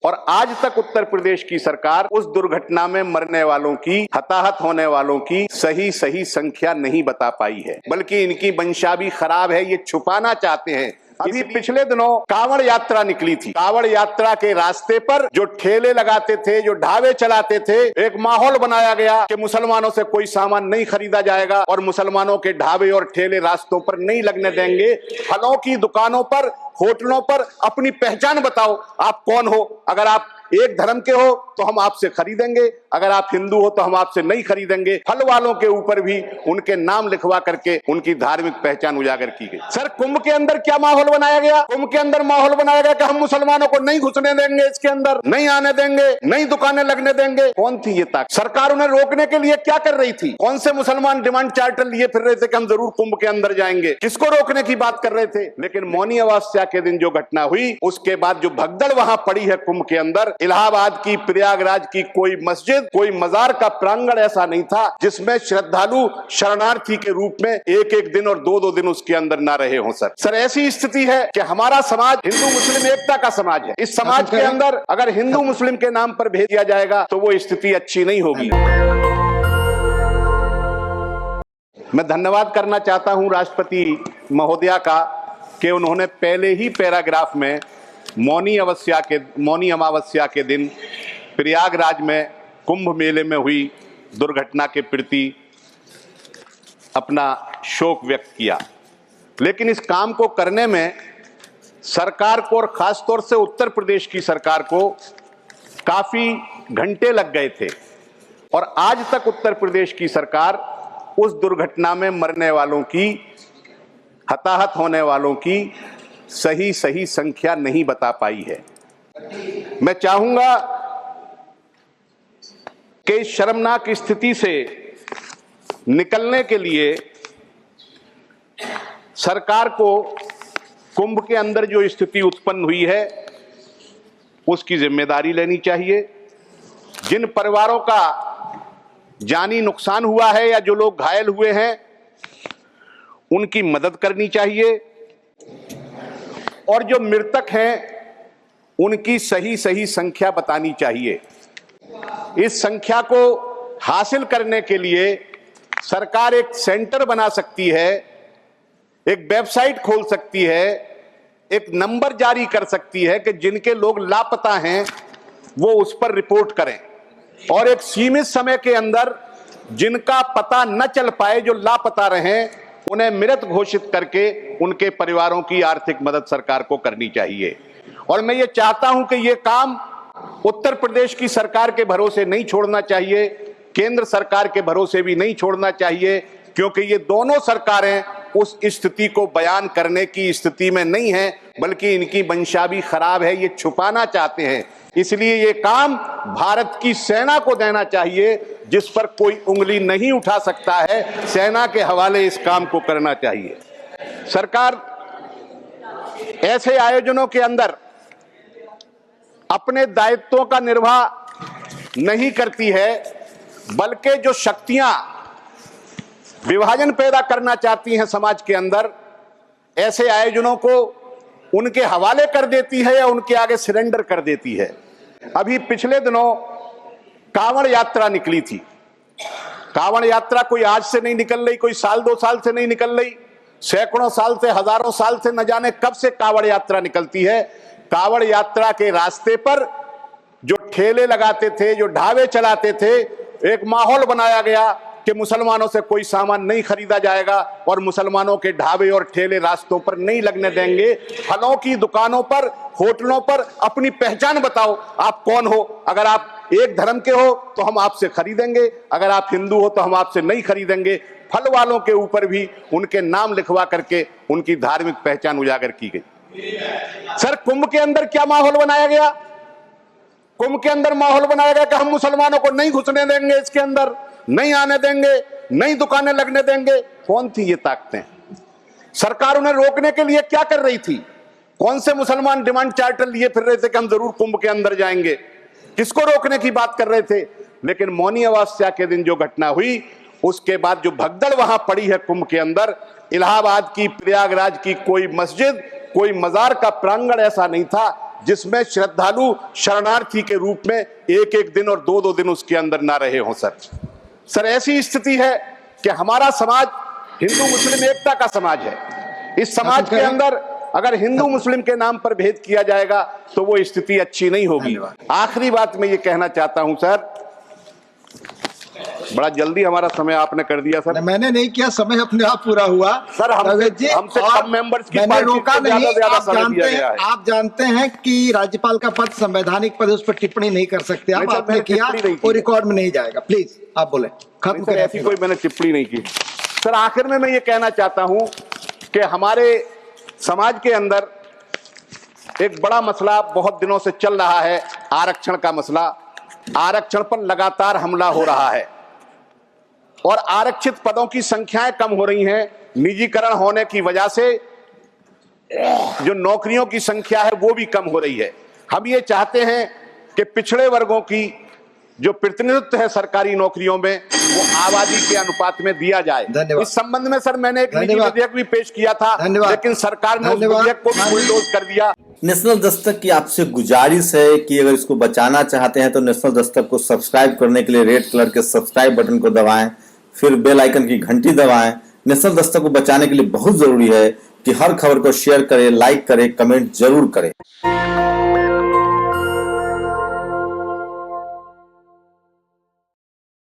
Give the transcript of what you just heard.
और आज तक उत्तर प्रदेश की सरकार उस दुर्घटना में मरने वालों की, हताहत होने वालों की सही संख्या नहीं बता पाई है, बल्कि इनकी मंशा भी खराब है, ये छुपाना चाहते हैं। अभी पिछले दिनों कांवड़ यात्रा निकली थी। कांवड़ यात्रा के रास्ते पर जो ठेले लगाते थे, जो ढाबे चलाते थे, एक माहौल बनाया गया कि मुसलमानों से कोई सामान नहीं खरीदा जाएगा और मुसलमानों के ढाबे और ठेले रास्तों पर नहीं लगने देंगे। फलों की दुकानों पर, होटलों पर अपनी पहचान बताओ, आप कौन हो। अगर आप एक धर्म के हो तो हम आपसे खरीदेंगे, अगर आप हिंदू हो तो हम आपसे नहीं खरीदेंगे। फल वालों के ऊपर भी उनके नाम लिखवा करके उनकी धार्मिक पहचान उजागर की गई। सर, कुंभ के अंदर क्या माहौल बनाया गया? कुंभ के अंदर माहौल बनाया गया कि हम मुसलमानों को नहीं घुसने देंगे, इसके अंदर नहीं आने देंगे, नई दुकानें लगने देंगे। कौन थी ये ताकत? सरकार उन्हें रोकने के लिए क्या कर रही थी? कौन से मुसलमान डिमांड चार्टर लिए फिर रहे थे कि हम जरूर कुंभ के अंदर जाएंगे? किसको रोकने की बात कर रहे थे? लेकिन मौनी अमावस्या के दिन जो घटना हुई, उसके बाद जो भगदड़ वहां पड़ी है कुंभ के अंदर, इलाहाबाद की, प्रयागराज की कोई मस्जिद, कोई मजार का प्रांगण ऐसा नहीं था जिसमें श्रद्धालु शरणार्थी के रूप में एक एक दिन और दो दो दिन उसके अंदर ना रहे हों। सर, ऐसी स्थिति है कि हमारा समाज हिंदू मुस्लिम एकता का समाज है। इस समाज के अंदर अगर हिंदू मुस्लिम के नाम पर भेज दिया जाएगा तो वो स्थिति अच्छी नहीं होगी। मैं धन्यवाद करना चाहता हूं राष्ट्रपति महोदया का कि उन्होंने पहले ही पैराग्राफ में मौनी अमावस्या के दिन प्रयागराज में कुंभ मेले में हुई दुर्घटना के प्रति अपना शोक व्यक्त किया। लेकिन इस काम को करने में सरकार को और खासतौर से उत्तर प्रदेश की सरकार को काफी घंटे लग गए थे और आज तक उत्तर प्रदेश की सरकार उस दुर्घटना में मरने वालों की, हताहत होने वालों की सही संख्या नहीं बता पाई है। मैं चाहूंगा कि इस शर्मनाक स्थिति से निकलने के लिए सरकार को कुंभ के अंदर जो स्थिति उत्पन्न हुई है उसकी जिम्मेदारी लेनी चाहिए। जिन परिवारों का जानी नुकसान हुआ है या जो लोग घायल हुए हैं उनकी मदद करनी चाहिए और जो मृतक हैं उनकी सही संख्या बतानी चाहिए। इस संख्या को हासिल करने के लिए सरकार एक सेंटर बना सकती है, एक वेबसाइट खोल सकती है, एक नंबर जारी कर सकती है कि जिनके लोग लापता हैं वो उस पर रिपोर्ट करें और एक सीमित समय के अंदर जिनका पता न चल पाए, जो लापता रहें, उन्हें मृत घोषित करके उनके परिवारों की आर्थिक मदद सरकार को करनी चाहिए। और मैं ये चाहता हूं कि ये काम उत्तर प्रदेश की सरकार के भरोसे नहीं छोड़ना चाहिए, केंद्र सरकार के भरोसे भी नहीं छोड़ना चाहिए, क्योंकि ये दोनों सरकारें उस स्थिति को बयान करने की स्थिति में नहीं है, बल्कि इनकी मंशा भी खराब है, ये छुपाना चाहते हैं। इसलिए ये काम भारत की सेना को देना चाहिए, जिस पर कोई उंगली नहीं उठा सकता है। सेना के हवाले इस काम को करना चाहिए। सरकार ऐसे आयोजनों के अंदर अपने दायित्वों का निर्वाह नहीं करती है, बल्कि जो शक्तियां विभाजन पैदा करना चाहती हैं समाज के अंदर, ऐसे आयोजनों को उनके हवाले कर देती है या उनके आगे सरेंडर कर देती है। अभी पिछले दिनों कांवड़ यात्रा निकली थी। कांवड़ यात्रा कोई आज से नहीं निकल रही, कोई साल दो साल से नहीं निकल रही, सैकड़ों साल से, हजारों साल से, न जाने कब से कांवड़ यात्रा निकलती है। कांवड़ यात्रा के रास्ते पर जो ठेले लगाते थे, जो ढाबे चलाते थे, एक माहौल बनाया गया कि मुसलमानों से कोई सामान नहीं खरीदा जाएगा और मुसलमानों के ढाबे और ठेले रास्तों पर नहीं लगने देंगे। फलों की दुकानों पर, होटलों पर अपनी पहचान बताओ, आप कौन हो। अगर आप एक धर्म के हो तो हम आपसे खरीदेंगे, अगर आप हिंदू हो तो हम आपसे नहीं खरीदेंगे। फल वालों के ऊपर भी उनके नाम लिखवा करके उनकी धार्मिक पहचान उजागर की गई। सर, कुंभ के अंदर क्या माहौल बनाया गया? कुंभ के अंदर माहौल बनाया गया कि हम मुसलमानों को नहीं घुसने देंगे, इसके अंदर नहीं आने देंगे, नई दुकानें लगने देंगे। कौन थी ये ताकतें? सरकार उन्हें रोकने के लिए क्या कर रही थी? कौन से मुसलमान डिमांड चार्टर लिए फिर रहे थे कि हम जरूर कुंभ के अंदर जाएंगे? किसको रोकने की बात कर रहे थे? लेकिन मौनी अमावस्या के दिन जो घटना हुई, उसके बाद जो भगदड़ वहां पड़ी है कुंभ के अंदर, इलाहाबाद की, प्रयागराज की कोई मस्जिद, कोई मजार का प्रांगण ऐसा नहीं था जिसमें श्रद्धालु शरणार्थी के रूप में एक एक दिन और दो दो दिन उसके अंदर ना रहे हों। सर ऐसी स्थिति है कि हमारा समाज हिंदू मुस्लिम एकता का समाज है। इस समाज के अंदर अगर हिंदू मुस्लिम के नाम पर भेद किया जाएगा तो वो स्थिति अच्छी नहीं होगी। आखिरी बात मैं ये कहना चाहता हूं सर, बड़ा जल्दी हमारा समय आपने कर दिया सर। मैंने नहीं किया, समय अपने आप पूरा हुआ सर। हमसे कम मेंबर्स की मैंने रोका नहीं। आप जानते हैं कि राज्यपाल का पद संवैधानिक पद, उस पर टिप्पणी नहीं कर सकते आप। आपने किया वो रिकॉर्ड में नहीं जाएगा। प्लीज आप बोले। खत्म करें। ऐसी कोई मैंने टिप्पणी नहीं की सर। आखिर में मैं ये कहना चाहता हूं कि हमारे समाज के अंदर एक बड़ा मसला बहुत दिनों से चल रहा है, आरक्षण का मसला। आरक्षण पर लगातार हमला हो रहा है और आरक्षित पदों की संख्याएं कम हो रही हैं। निजीकरण होने की वजह से जो नौकरियों की संख्या है वो भी कम हो रही है। हम ये चाहते हैं कि पिछड़े वर्गों की जो प्रतिनिधित्व है सरकारी नौकरियों में वो आबादी के अनुपात में दिया जाए। इस संबंध में सर मैंने एक निजी विधेयक भी पेश किया था, लेकिन सरकार ने उस विधेयक को भी बुलडोज कर दिया। नेशनल दस्तक की आपसे गुजारिश है कि अगर इसको बचाना चाहते हैं तो नेशनल दस्तक को सब्सक्राइब करने के लिए रेड कलर के सब्सक्राइब बटन को दबाएं, फिर बेल आइकन की घंटी दबाएं। नेशनल दस्तक को बचाने के लिए बहुत जरूरी है कि हर खबर को शेयर करें, लाइक करें, कमेंट जरूर करें।